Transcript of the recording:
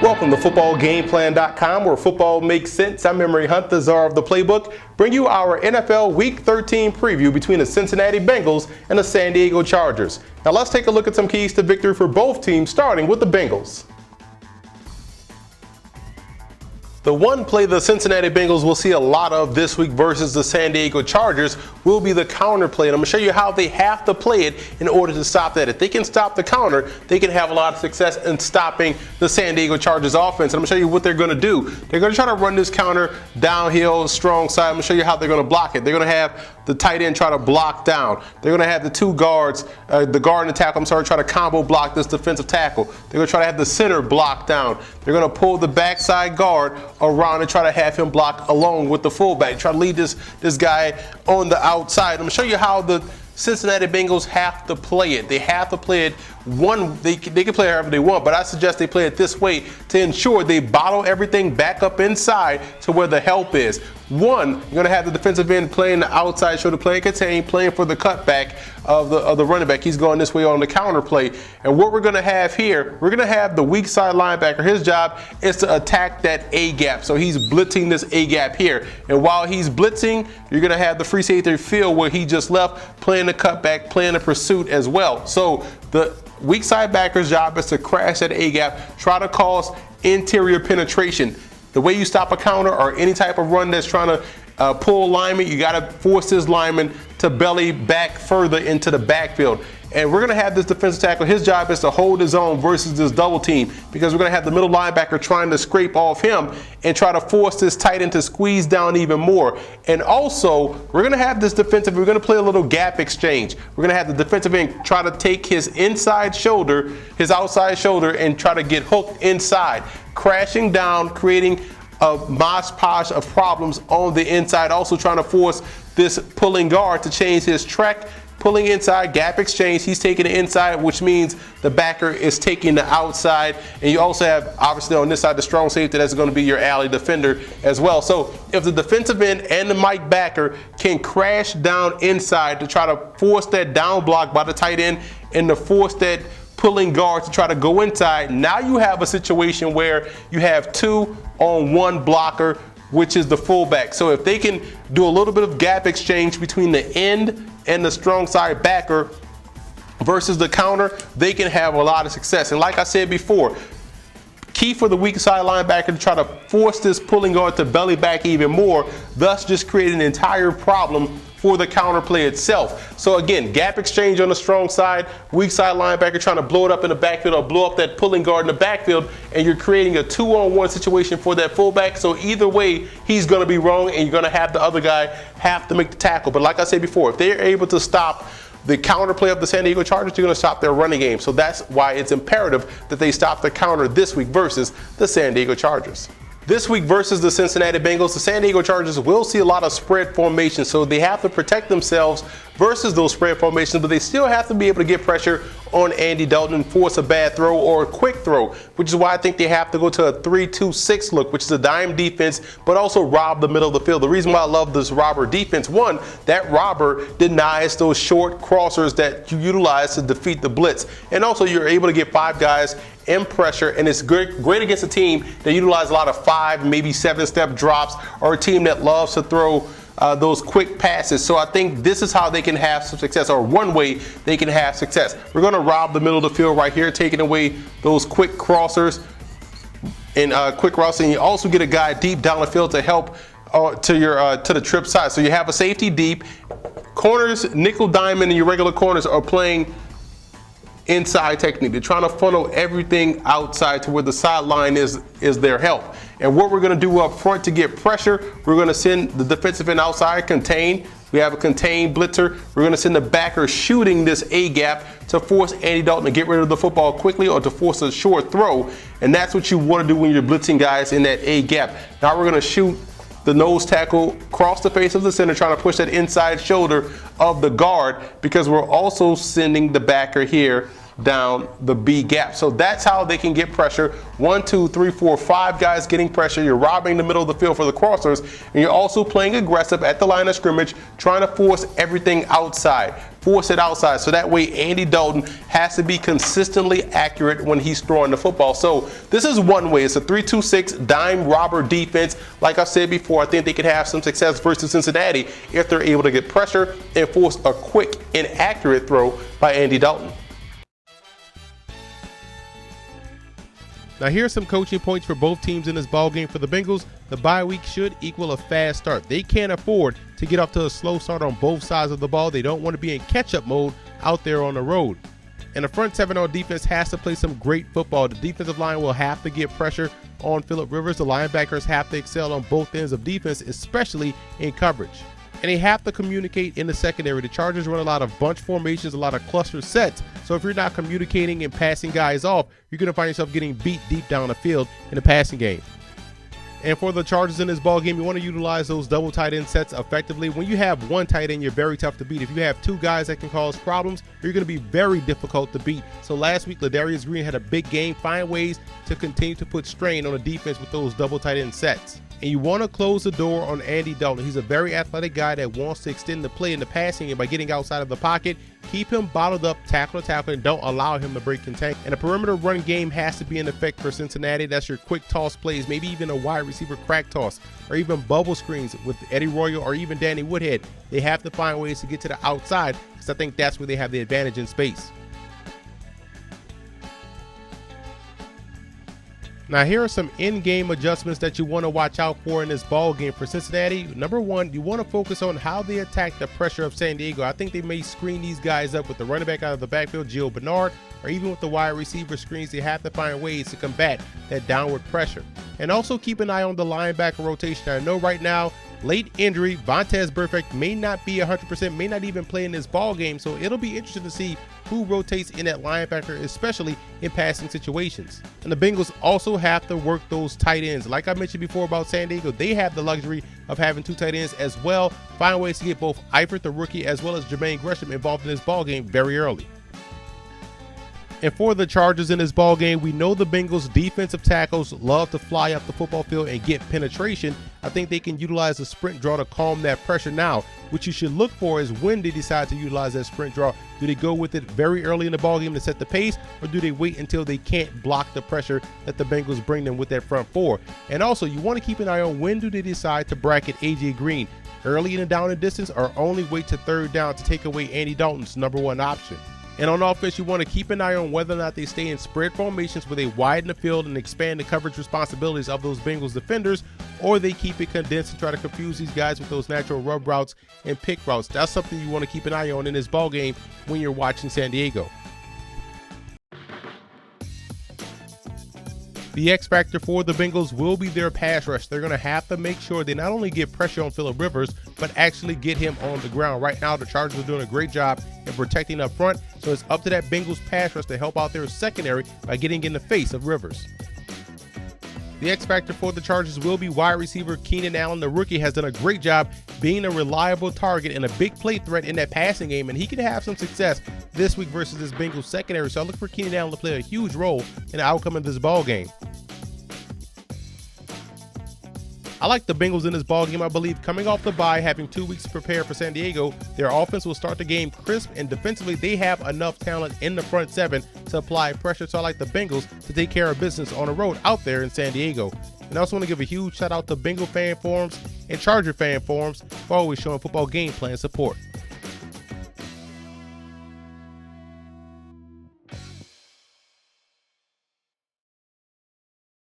Welcome to footballgameplan.com, where football makes sense. I'm Emery Hunt, the czar of the playbook. Bring you our NFL Week 13 preview between the Cincinnati Bengals and the San Diego Chargers. Now let's take a look at some keys to victory for both teams, starting with the Bengals. The one play the Cincinnati Bengals will see a lot of this week versus the San Diego Chargers will be the counter play. And I'm going to show you how they have to play it in order to stop that. If they can stop the counter, they can have a lot of success in stopping the San Diego Chargers offense. And I'm going to show you what they're going to do. They're going to try to run this counter downhill, strong side. I'm going to show you how they're going to block it. They're going to have the tight end try to block down. They're going to have the two guards, the guard and the tackle, try to combo block this defensive tackle. They're going to try to have the center block down. They're going to pull the backside guard around and try to have him block along with the fullback. Try to lead this guy on the outside. I'm going to show you how the Cincinnati Bengals have to play it. They have to play it they can play it however they want, but I suggest they play it this way to ensure they bottle everything back up inside to where the help is. One, you're going to have the defensive end playing the outside shoulder, playing contain, playing for the cutback of the running back. He's going this way on the counter play. And what we're going to have here, we're going to have the weak side linebacker. His job is to attack that A gap. So he's blitzing this A gap here. And while he's blitzing, you're going to have the free safety field where he just left, playing the cutback, playing the pursuit as well. So the weak side backer's job is to crash that A gap, try to cause interior penetration. The way you stop a counter or any type of run that's trying to pull lineman, you got to force this lineman to belly back further into the backfield. And we're going to have this defensive tackle. His job is to hold his own versus this double team, because we're going to have the middle linebacker trying to scrape off him and try to force this tight end to squeeze down even more. And also, we're going to have this defensive, we're going to play a little gap exchange. We're going to have the defensive end try to take his inside shoulder, his outside shoulder, and try to get hooked inside, crashing down, creating a mosh posh of problems on the inside, also trying to force this pulling guard to change his track. Pulling inside, gap exchange, he's taking the inside, which means the backer is taking the outside. And you also have, obviously on this side, the strong safety that's going to be your alley defender as well. So if the defensive end and the Mike backer can crash down inside to try to force that down block by the tight end and to force that pulling guard to try to go inside, now you have a situation where you have 2-on-1 blocker, which is the fullback. So if they can do a little bit of gap exchange between the end and the strong side backer versus the counter, they can have a lot of success. And like I said before, key for the weak side linebacker to try to force this pulling guard to belly back even more, thus just creating an entire problem for the counter play itself. So again, gap exchange on the strong side, weak side linebacker trying to blow it up in the backfield or blow up that pulling guard in the backfield, and you're creating a 2-on-1 situation for that fullback. So either way, he's going to be wrong, and you're going to have the other guy have to make the tackle. But like I said before, if they're able to stop the counter play of the San Diego Chargers, they're going to stop their running game. So that's why it's imperative that they stop the counter this week versus the San Diego Chargers. This week versus the Cincinnati Bengals, the San Diego Chargers will see a lot of spread formation, so they have to protect themselves versus those spread formations, but they still have to be able to get pressure on Andy Dalton and force a bad throw or a quick throw, which is why I think they have to go to a 3-2-6 look, which is a dime defense, but also rob the middle of the field. The reason why I love this robber defense, one, that robber denies those short crossers that you utilize to defeat the blitz, and also you're able to get 5 guys in pressure, and it's great against a team that utilize a lot of 5, maybe 7-step drops, or a team that loves to throw those quick passes. So I think this is how they can have some success, or one way they can have success. We're going to rob the middle of the field right here, taking away those quick crossers and quick routes, and you also get a guy deep down the field to help to the trip side. So you have a safety deep. Corners, nickel, diamond, and your regular corners are playing inside technique. They're trying to funnel everything outside to where the sideline is their help. And what we're going to do up front to get pressure, we're going to send the defensive end outside, contain. We have a contained blitzer. We're going to send the backer shooting this A gap to force Andy Dalton to get rid of the football quickly or to force a short throw. And that's what you want to do when you're blitzing guys in that A gap. Now we're going to shoot the nose tackle across the face of the center, trying to push that inside shoulder of the guard, because we're also sending the backer here down the B gap. So that's how they can get pressure. 1, 2, 3, 4, 5 guys getting pressure. You're robbing the middle of the field for the crossers, and you're also playing aggressive at the line of scrimmage, trying to force everything outside. Force it outside, so that way Andy Dalton has to be consistently accurate when he's throwing the football. So this is one way. It's a 3-2-6 dime robber defense. Like I said before, I think they could have some success versus Cincinnati if they're able to get pressure and force a quick and accurate throw by Andy Dalton. Now here's some coaching points for both teams in this ball game. For the Bengals, the bye week should equal a fast start. They can't afford to get off to a slow start on both sides of the ball. They don't want to be in catch-up mode out there on the road. And the front seven on defense has to play some great football. The defensive line will have to get pressure on Phillip Rivers. The linebackers have to excel on both ends of defense, especially in coverage. And they have to communicate in the secondary. The Chargers run a lot of bunch formations, a lot of cluster sets. So if you're not communicating and passing guys off, you're going to find yourself getting beat deep down the field in the passing game. And for the Chargers in this ball game, you want to utilize those double tight end sets effectively. When you have one tight end, you're very tough to beat. If you have two guys that can cause problems, you're going to be very difficult to beat. So last week, Ladarius Green had a big game. Find ways to continue to put strain on the defense with those double tight end sets. And you want to close the door on Andy Dalton. He's a very athletic guy that wants to extend the play in the passing game by getting outside of the pocket. Keep him bottled up, tackle to tackle, and don't allow him to break contact. And a perimeter run game has to be in effect for Cincinnati. That's your quick toss plays, maybe even a wide receiver crack toss, or even bubble screens with Eddie Royal or even Danny Woodhead. They have to find ways to get to the outside because I think that's where they have the advantage in space. Now here are some in-game adjustments that you want to watch out for in this ball game for Cincinnati. Number one, you want to focus on how they attack the pressure of San Diego. I think they may screen these guys up with the running back out of the backfield, Gio Bernard, or even with the wide receiver screens. They have to find ways to combat that downward pressure. And also keep an eye on the linebacker rotation. I know right now, late injury, Vontaze Burfict may not be 100%, may not even play in this ball game, so it'll be interesting to see who rotates in that linebacker, especially in passing situations. And the Bengals also have to work those tight ends. Like I mentioned before about San Diego, they have the luxury of having two tight ends as well. Find ways to get both Eifert, the rookie, as well as Jermaine Gresham involved in this ball game very early. And for the Chargers in this ball game, we know the Bengals defensive tackles love to fly up the football field and get penetration. I think they can utilize the sprint draw to calm that pressure. Now, what you should look for is when they decide to utilize that sprint draw. Do they go with it very early in the ball game to set the pace, or do they wait until they can't block the pressure that the Bengals bring them with that front four? And also, you want to keep an eye on when do they decide to bracket A.J. Green, early in the down and distance, or only wait to third down to take away Andy Dalton's number one option. And on offense, you want to keep an eye on whether or not they stay in spread formations where they widen the field and expand the coverage responsibilities of those Bengals defenders, or they keep it condensed and try to confuse these guys with those natural rub routes and pick routes. That's something you want to keep an eye on in this ball game when you're watching San Diego. The X factor for the Bengals will be their pass rush. They're going to have to make sure they not only get pressure on Phillip Rivers, but actually get him on the ground. Right now, the Chargers are doing a great job in protecting up front, so it's up to that Bengals pass rush to help out their secondary by getting in the face of Rivers. The X factor for the Chargers will be wide receiver Keenan Allen. The rookie has done a great job being a reliable target and a big play threat in that passing game, and he can have some success this week versus this Bengals secondary. So I look for Keenan Allen to play a huge role in the outcome of this ball game. I like the Bengals in this ball game. I believe coming off the bye, having 2 weeks to prepare for San Diego, their offense will start the game crisp, and defensively they have enough talent in the front seven to apply pressure. So I like the Bengals to take care of business on the road out there in San Diego. And I also want to give a huge shout out to Bengal fan forums and Charger fan forums for always showing football game plan support.